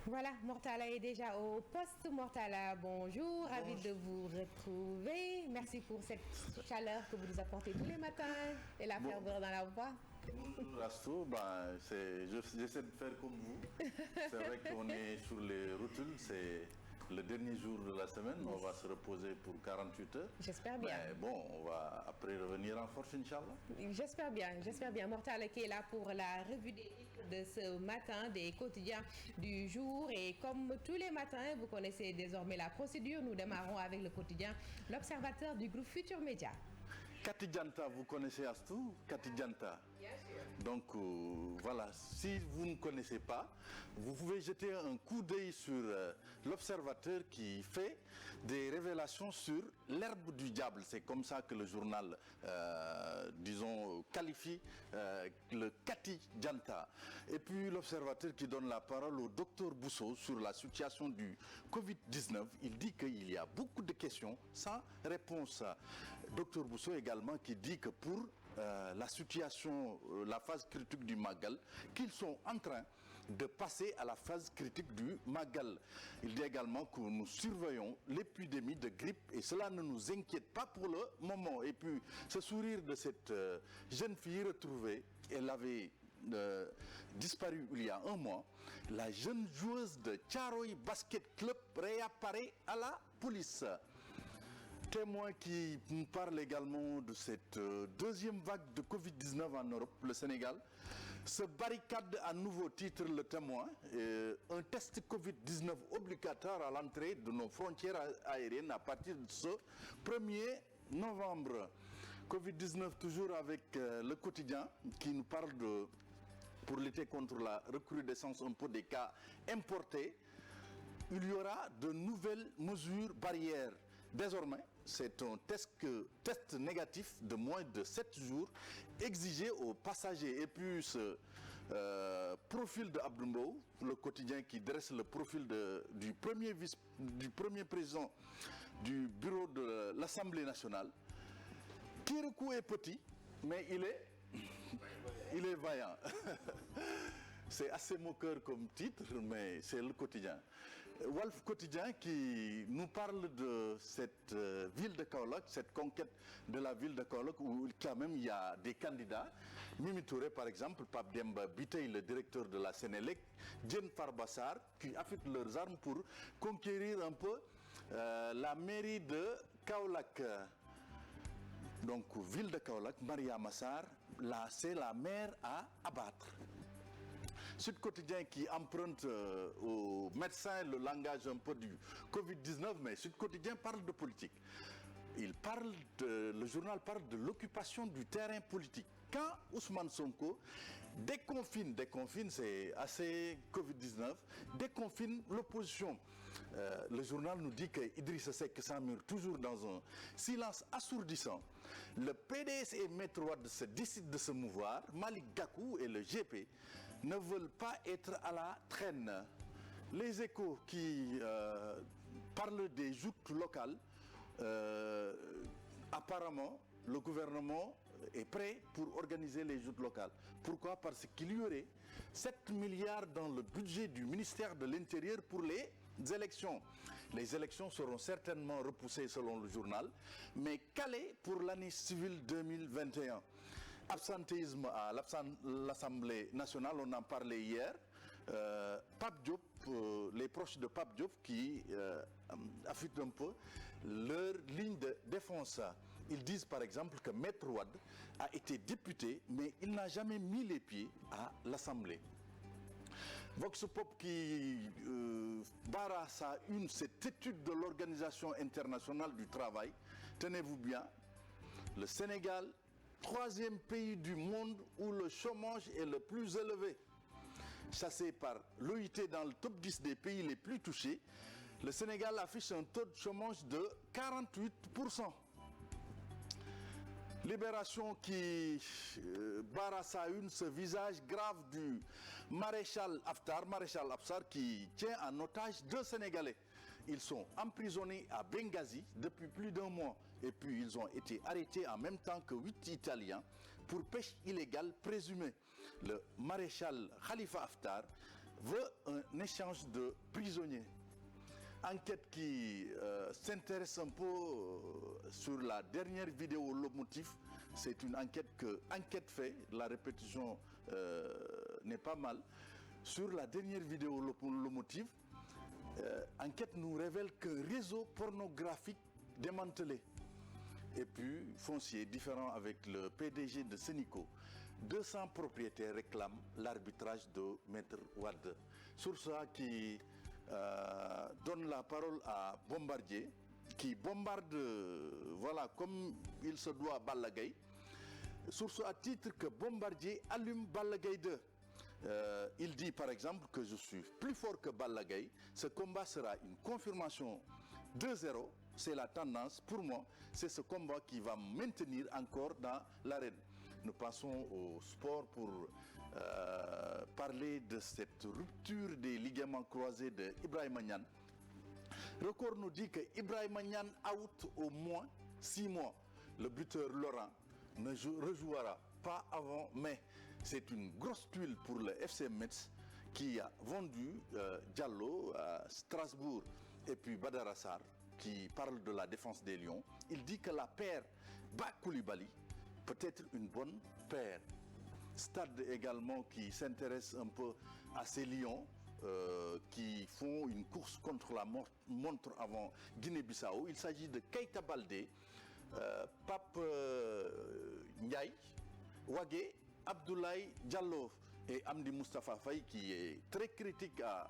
Voilà, Mortala est déjà au poste. Mortala, bonjour, ravi de vous retrouver. Merci pour cette chaleur que vous nous apportez tous les matins et la ferveur dans la voix. Bonjour Astou, j'essaie de faire comme vous. C'est vrai qu'on est sur les rotules, c'est le dernier jour de la semaine, on va se reposer pour 48 heures. J'espère bien. Mais bon, on va après revenir en force, Inch'Allah. J'espère bien. Mortala qui est là pour la revue des titres de ce matin, des quotidiens du jour. Et comme tous les matins, vous connaissez désormais la procédure. Nous démarrons avec le quotidien L'Observateur du groupe Futur Média. Kati Dianta, vous connaissez Astou? Kati Dianta. Bien sûr. Donc voilà, si vous ne connaissez pas, vous pouvez jeter un coup d'œil sur l'Observateur qui fait des révélations sur l'herbe du diable. C'est comme ça que le journal, qualifie le Kati Dianta. Et puis l'Observateur qui donne la parole au docteur Bousso sur la situation du Covid-19. Il dit qu'il y a beaucoup de questions sans réponse. Docteur Bousso également qui dit que pour la situation, la phase critique du Magal, qu'ils sont en train de passer à la phase critique du Magal. Il dit également que nous surveillons l'épidémie de grippe et cela ne nous inquiète pas pour le moment. Et puis ce sourire de cette jeune fille retrouvée, elle avait disparu il y a un mois, la jeune joueuse de Thiaroye Basket Club réapparaît à la police. Témoin qui nous parle également de cette deuxième vague de Covid-19 en Europe, le Sénégal se barricade à nouveau, titre le Témoin, un test Covid-19 obligatoire à l'entrée de nos frontières aériennes à partir de ce 1er novembre. Covid-19 toujours avec le quotidien qui nous parle de, pour lutter contre la recrudescence un peu des cas importés, il y aura de nouvelles mesures barrières. Désormais, c'est un test négatif de moins de 7 jours exigé aux passagers. Et puis ce profil de Abdoumbo, le quotidien qui dresse le profil du premier président du bureau de l'Assemblée nationale. Kirikou est petit, mais il est vaillant. C'est assez moqueur comme titre, mais c'est le quotidien. Walf Quotidien qui nous parle de cette ville de Kaolack, cette conquête de la ville de Kaolack où quand même il y a des candidats. Mimi Touré par exemple, Pape Demba Bitey, le directeur de la Sénélec, Diène Farbassar qui affûtent leurs armes pour conquérir un peu la mairie de Kaolack. Donc ville de Kaolack, Maria Massar, là c'est la maire à abattre. Sud Quotidien qui emprunte aux médecins le langage un peu du Covid-19, mais Sud Quotidien parle de politique. Le journal parle de l'occupation du terrain politique. Quand Ousmane Sonko déconfine, c'est assez Covid-19, déconfine l'opposition. Le journal nous dit qu'Idrissa Seck s'emmure toujours dans un silence assourdissant. Le PDS et Maître Wade se décident de se mouvoir. Malik Gakou et le GP ne veulent pas être à la traîne. Les Échos qui parlent des joutes locales, apparemment, le gouvernement est prêt pour organiser les joutes locales. Pourquoi? Parce qu'il y aurait 7 milliards dans le budget du ministère de l'Intérieur pour les élections. Les élections seront certainement repoussées selon le journal, mais calées pour l'année civile 2021. Absentéisme à l'Assemblée nationale, on en parlait hier. Pape Diop, les proches de Pape Diop qui affûtent un peu leur ligne de défense. Ils disent par exemple que Maître Wade a été député, mais il n'a jamais mis les pieds à l'Assemblée. Vox Pop qui barre à sa une cette étude de l'Organisation internationale du travail. Tenez-vous bien, le Sénégal, 3e pays du monde où le chômage est le plus élevé. Chassé par l'OIT dans le top 10 des pays les plus touchés, le Sénégal affiche un taux de chômage de 48%. Libération qui barre à sa une ce visage grave du maréchal Haftar qui tient en otage 2 Sénégalais. Ils sont emprisonnés à Benghazi depuis plus d'1 mois et puis ils ont été arrêtés en même temps que 8 Italiens pour pêche illégale présumée. Le maréchal Khalifa Haftar veut un échange de prisonniers. Enquête qui s'intéresse un peu sur la dernière vidéo Le Motif. C'est une enquête que Enquête fait, la répétition n'est pas mal. Sur la dernière vidéo Le Motif, Enquête nous révèle qu'un réseau pornographique démantelé. Et puis, foncier différent avec le PDG de Sénico. 200 propriétaires réclament l'arbitrage de Maître Wade. Sur ça qui donne la parole à Bombardier, qui bombarde, voilà, comme il se doit à Balla Gaye. Source à titre que Bombardier allume Balla Gaye 2. Il dit par exemple que je suis plus fort que Balla Gaye. Ce combat sera une confirmation 2-0. C'est la tendance. Pour moi, c'est ce combat qui va maintenir encore dans l'arène. Nous passons au sport pour parler de cette rupture des ligaments croisés de Ibrahima Niane. Record nous dit que Ibrahima Niane out au moins 6 mois. Le buteur Laurent ne rejouera pas avant mai. C'est une grosse tuile pour le FC Metz qui a vendu Diallo à Strasbourg et puis Badara Sarr qui parle de la défense des Lions. Il dit que la paire Ba-Koulibaly peut être une bonne paire. Stade également qui s'intéresse un peu à ces Lions qui font une course contre la montre avant Guinée-Bissau. Il s'agit de Keita Baldé, Pape Ndiaye, Wagué, Abdoulaye Diallo et Amdi Moustapha Faye qui est très critique à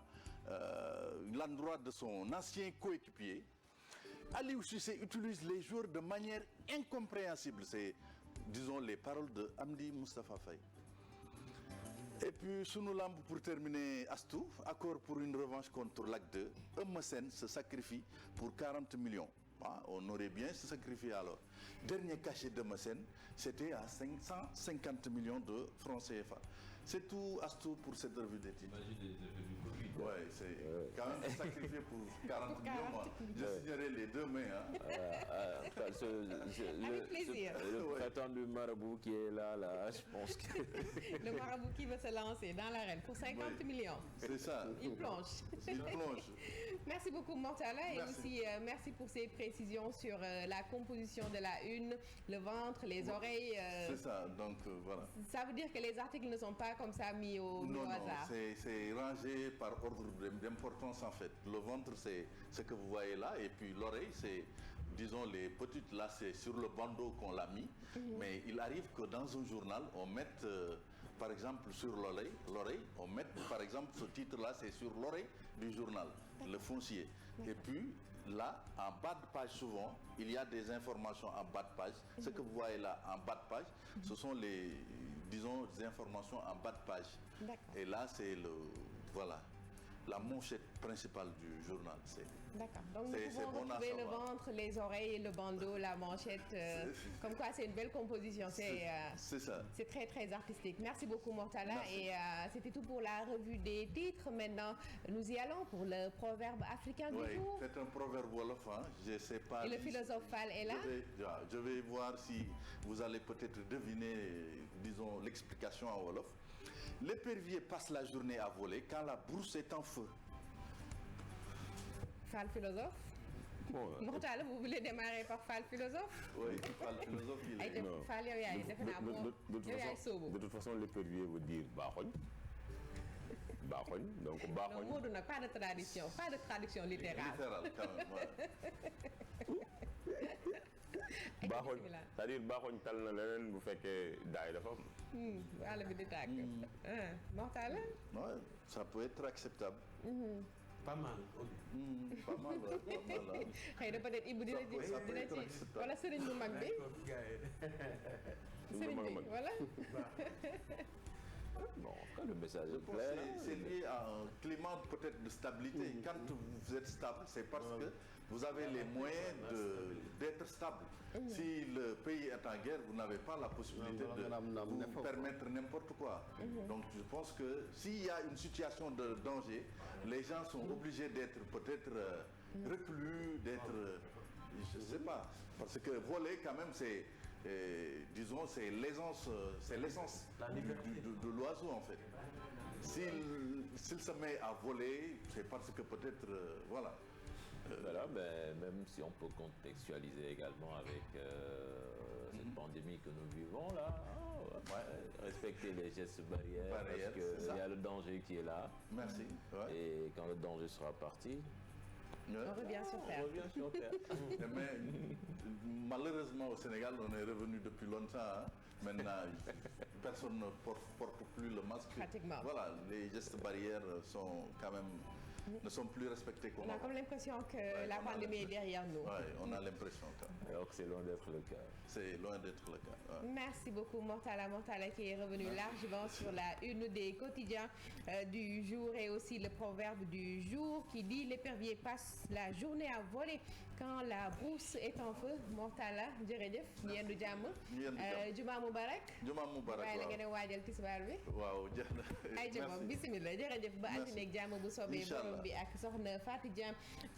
l'endroit de son ancien coéquipier. Aliou Cissé utilise les joueurs de manière incompréhensible. C'est, disons, les paroles de Amdi Moustapha Faye. Et puis, Sunu Lamb pour terminer, Astou, accord pour une revanche contre l'AC2. Eumeu Sène se sacrifie pour 40 millions. Ah, on aurait bien se sacrifié alors. Dernier cachet de Eumeu Sène, c'était à 550 millions de francs CFA. C'est tout, Astou, pour cette revue des titres. Oui, c'est quand même sacrifié pour 40 millions. Moi. Je signerai les deux mains. Avec plaisir. Le prétendu marabout qui est là, je pense que... Le marabout qui va se lancer dans l'arène pour 50 millions. C'est ça. Il plonge. Il plonge. Merci beaucoup, Mortala. Et aussi, merci pour ces précisions sur la composition de la une, le ventre, les oreilles. C'est ça, donc voilà. Ça veut dire que les articles ne sont pas comme ça mis au hasard. Non, c'est rangé par ordre d'importance en fait. Le ventre, c'est ce que vous voyez là, et puis l'oreille, c'est, disons, les petites, là, c'est sur le bandeau qu'on l'a mis. Mais il arrive que dans un journal, on mette, par exemple, sur l'oreille, on mette, par exemple, ce titre-là, c'est sur l'oreille du journal, le foncier. Et puis, là, en bas de page, souvent, il y a des informations en bas de page. Ce que vous voyez là, en bas de page, ce sont les, disons, des informations en bas de page. Et là, c'est le, voilà, la manchette principale du journal. D'accord. Donc nous pouvons retrouver le ventre, les oreilles, le bandeau, la manchette. Comme quoi, c'est une belle composition. C'est ça. C'est très, très artistique. Merci beaucoup, Mortala. Merci. Et c'était tout pour la revue des titres. Maintenant, nous y allons pour le proverbe africain du jour. C'est un proverbe wolof. Hein. Je sais pas. Et le philosophe Fall est là. Je vais voir si vous allez peut-être deviner, disons, l'explication en wolof. L'épervier passe la journée à voler quand la brousse est en feu. Fall philosophe. Bon, Mortala, vous voulez démarrer par Fall philosophe? Oui, Fall philosophe, il est. De toute façon, l'épervier veut dire barogne. Barogne, donc barogne. Non, n'a pas de tradition, pas de traduction littérale. Littérale, quand même, ouais. Baaxoñ c'est-à-dire baaxoñ tal na leneen bu fekkee daay dafa am. Wàll bi di tàkk. Mortala. Ouais, ça peut être acceptable. Pas mal. Pas mal, ouais. Xëy na peut-être Ibou dina ci wala sëriñ bu mag bi. Sëriñ bi voilà. Bon, le message est clair. C'est lié à un climat peut-être de stabilité. Quand vous êtes stable, c'est parce que vous avez les moyens d'être stable. Si le pays est en guerre, vous n'avez pas la possibilité de vous permettre n'importe quoi. Donc je pense que s'il y a une situation de danger, les gens sont obligés d'être peut-être reclus, d'être, je ne sais pas. Parce que voler quand même, c'est... disons, c'est l'essence de l'oiseau en fait. s'il se met à voler, c'est parce que peut-être, voilà. Voilà, mais même si on peut contextualiser également avec cette pandémie que nous vivons là, respecter les gestes barrières, parce qu'il y a le danger qui est là. Merci. Ouais. Et quand le danger sera parti, on revient sur terre. On revient sur terre. Mais malheureusement au Sénégal, on est revenu depuis longtemps. Hein. Maintenant, personne ne porte plus le masque. Pratiquement. Voilà, les gestes barrières sont quand même ne sont plus respectés. On a comme l'impression que la pandémie est derrière nous. Oui, on a l'impression. Alors que c'est loin d'être le cas. C'est loin d'être le cas. Ouais. Merci beaucoup Mortala qui est revenu largement sur la une des quotidiens du jour et aussi le proverbe du jour qui dit l'épervier passe la journée à voler quand la brousse est en feu. Mortala jërëjëf ñu yendu jàmm. Juma Mubarak. Juma Mubarak waaye la nga dem waajal tisbaar bi. waaw jeex na. ay jëmam bisimilah jërëjëf ba altine ak jàmm bu soobee borom bi ak soxna Fatou Dieng